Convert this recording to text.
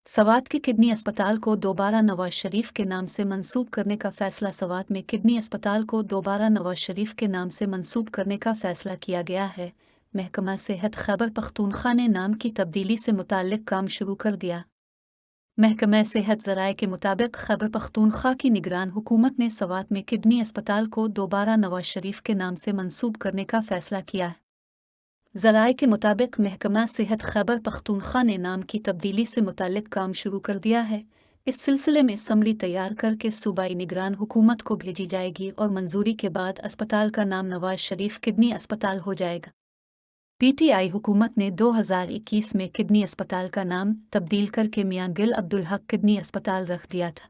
सवात के किडनी अस्पताल को दोबारा नवाज शरीफ के नाम से मंसूब करने का फैसला। सवात में किडनी अस्पताल को दोबारा नवाज शरीफ के नाम से मंसूब करने का फैसला किया गया है। महकमा सेहत खैबर पख्तूनख्वा ने नाम की तब्दीली से मुताल्लिक काम शुरू कर दिया। महकमा सेहत ज़राए के मुताबिक खैबर पख्तूनख्वा की निगरान हुकूमत ने सवात में किडनी अस्पताल को दोबारा नवाज शरीफ के नाम से मंसूब करने का फैसला किया। ज़राए के मुताबिक महकमा सेहत खैबर पख्तूनख्वा ने नाम की तब्दीली से मुताल्लिक काम शुरू कर दिया है। इस सिलसिले में समरी तैयार करके सूबाई निगरान हुकूमत को भेजी जाएगी और मंजूरी के बाद अस्पताल का नाम नवाज शरीफ किडनी अस्पताल हो जाएगा। पीटीआई हुकूमत ने 2021 में किडनी अस्पताल का नाम तब्दील करके मियां गिल अब्दुल हक किडनी अस्पताल रख दिया था।